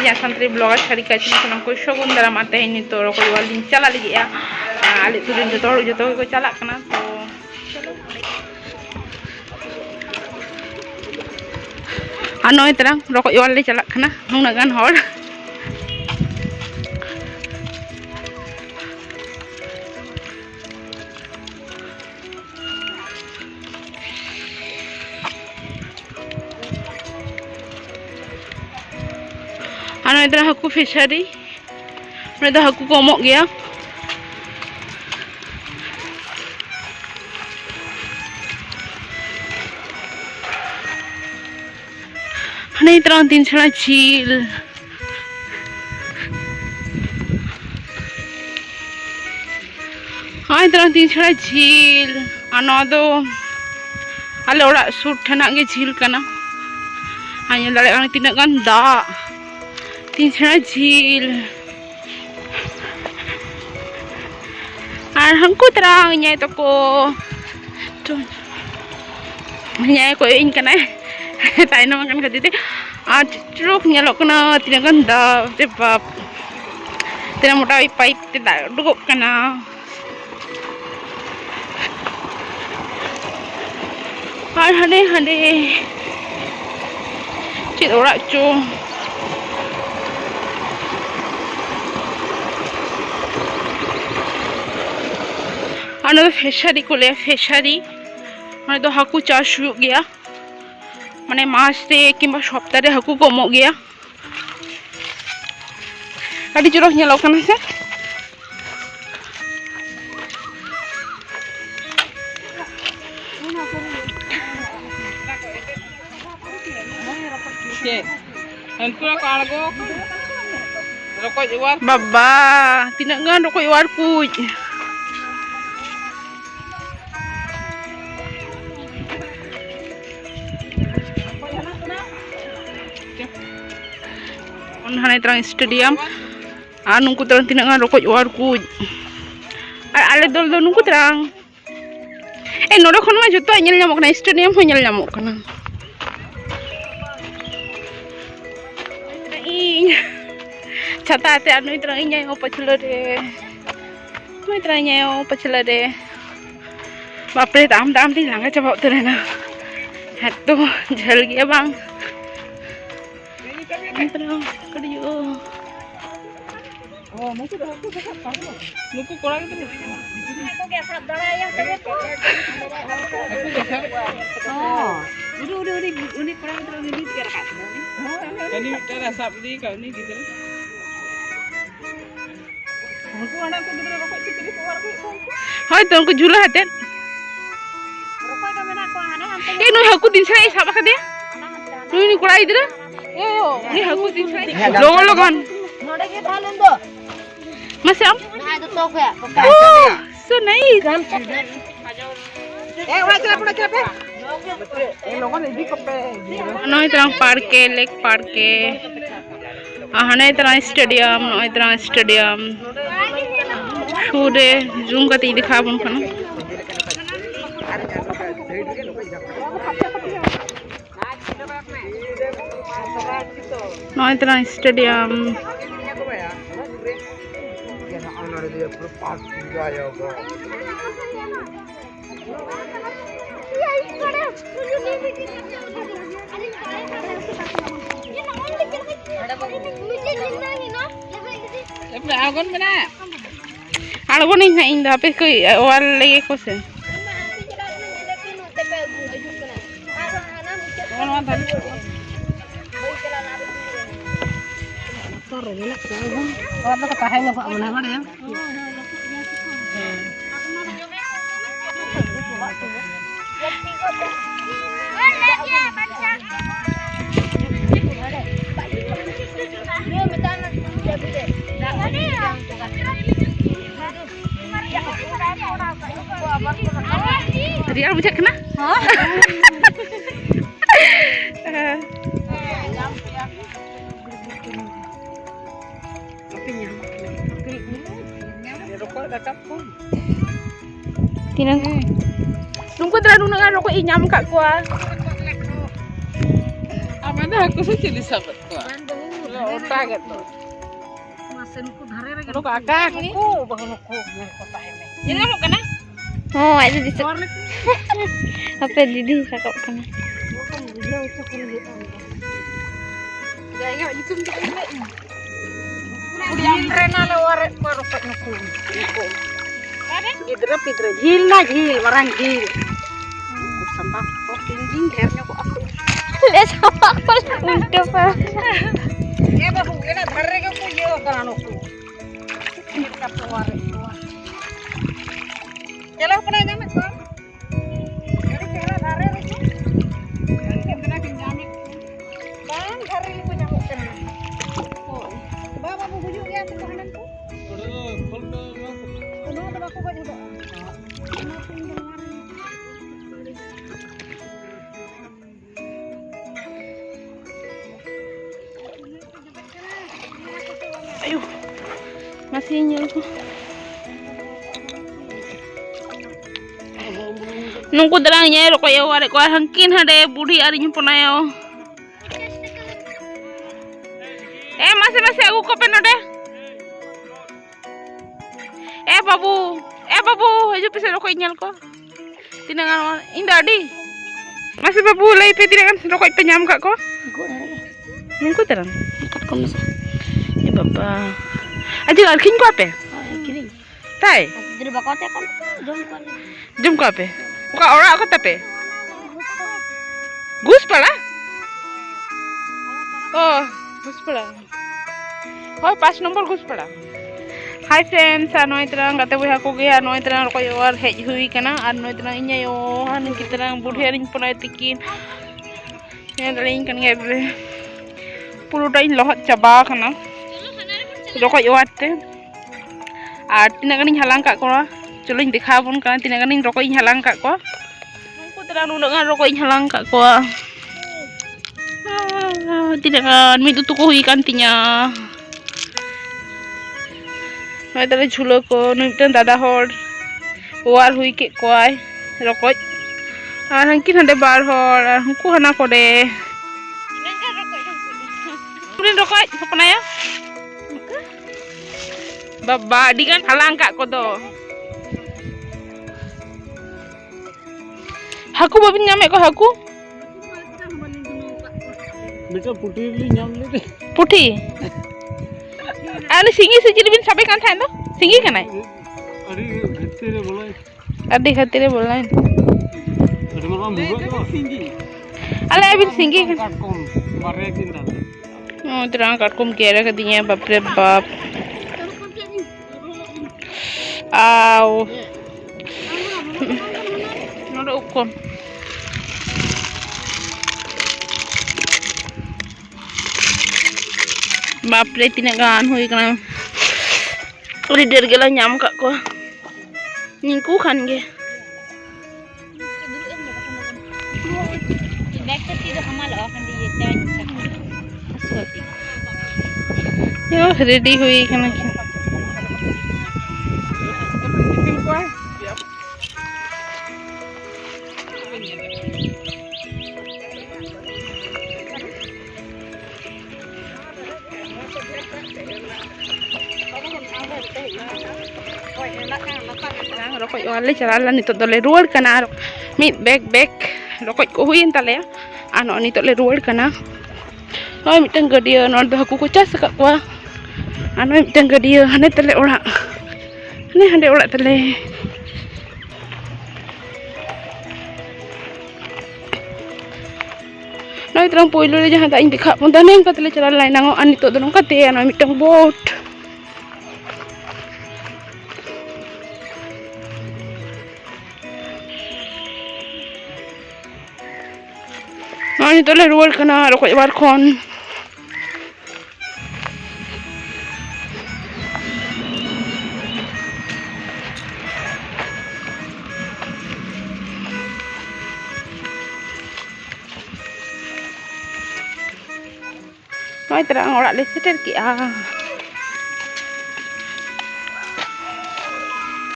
ya santri blogger cari kaji senang ko shogun dalam mata ini to roko jual din cala lagi ya alik turun joto ko cala kena to ano terang roko jual li cala kena nung nagan hor ano ito haku fishery mereka haku komok gaya ano ito ang tinsala chill ano ito ang tinsala chill ano do ala ora shoot hanak ge chill kana hanya dale ang tindak ganda tinsala chill ar hangku terang nya itu ko tuh nya ko in kana tay na makan kadite ar truk nyalok kana tindak ganda tebab tindak mota pipe tidak dugok kana ar hane cit ora cu ano fishery ko le fishery mane to haku চাষ huyuk gaya mane mas re kimba soptare haku komok gaya adi jorok nyelok kana se baba tinangan rokok iwar puj hane terang stadium nungku terang tinangan rokok iwar puj ale dol nungku terang nore khon ma joto nyel nyamok na stadium ho nyel nyamok kana Chata ate anu terang inya yo pachula de mai terang inya yo pachula de bapre dam di langa chaba utarena hatto jal gaya bang terang kadiyo oh muku dah aku cakap apa muku kurang itu aku gesat darah ya oh udah kurang itu ini tiga rakat ini cara sabdi kau ni gitu aku anak aku gitu rokok sikit keluar aku hai tuh aku jula haten rokok dah mana aku anak hantar nu aku din sai sab kade nu ni kurai dira ni aku din sai logon node ke thalen do masih am na itu tok ya so nice pura chapa logon ini kope no itrang parke lake parke ahane itrang stadium no itrang stadium shude zoom kati dikhabun kana no itrang stadium Agon mana? Agon ni na indah, tapi kau awal lagi kau sen. Orang tu kahai nggak mana mana ya? Dia macam kena? Tinang. Nunggu terlalu nungan rokok inyam kak kuah. Apa dah aku sih jadi sahabat kuah. otak gitu. Masen ku dhare lagi. Lu kakak ini. Bahunuku nih kota ini. Ini kamu kena? Oh, ada di apa Didi kakak kena. Gaya itu ini. Udah rena lawar marupet nuku. Ada? Idra hil na hil warang hil. Sampah kok tinggi hernya kok aku. Les apa aku udah pak. Ya bahu ina dhare ke ku yo kananuku. Kita keluar. Chalo pernah nyamit kok. Jadi kira dhare itu. Kan pernah nyamit. Bang dhare itu nyamuk kena. Oh. Bawa babu bujuk ya ke kanan tuh. Kenapa aku baju doa? Ayo. Masih nyel ko. Nungku dalang nyero ko yaw are ko hangkin hade budi ari nyuponayo. Masih aku ko penode. Babu, haju pisa rokok nyal ko. Tinangan indadi. Masih babu lay pe tinangan rokok penyam kak ko. Nungku terang. Kat ko masa. Ya baba. Aja alkin ko ape? Kiring. Tai. Dari bakote kan Jom ko ape? Buka ora ko tape. Gus pala? Oh, gus pala. Oh, 5 nomor gus pala. Hi friends, noi terang kata buah aku gaya noi terang rokok yowar hej hui kana ar noi terang inya yo han kita terang budhe arin punai tikin. Ya daling kan gebe. Pulu dain lohat caba kana. Rokok yowar te. Ar tinaganin halang kak ko. Choloin dekhabon kana tinaganin rokok in halang kak ko. Aku terang nungan rokok in halang kak ko. Tinagan mi tutuko hui kantinya. Noi tale झूलो को नुइटन दादा हर OR हुई के कोय रकोज are हंकिन हंदे bar her are हंकु हना कोडे पुरिन रकोज हपनाया बाबा डिगान हालांग का कोदो हाकु बाबिन nyame ko haku बेटा पुटी ली nyam le puti Ani singi sejili bin sampai kan thain do singi kanai अरे घत्ते रे बोला adi khatire bolain अरे मामा मुगा तो सिंगी ala bin singi kan काट कौन मारे दिन दा oh terang katkum kera kadinya bap re bap au nodo ukon Baple tinagaan hui kana leader gela nyam kak ko ningku kan ge yo ready hui kana rokok wale charalan nito dole ruar kana mit bag rokok ko huin tale ano nito le ruar kana oi mitang gadia non be haku ko cas kak kwa ano mitang gadia hane tale ora hane hande ora tale noi terang poilo le jahan ta ing dekha pun taneng ka tale charalan nango an nito donong kate ano mitang boat Ini tole rual kana rokok barkon. Noi terang ora le seter ki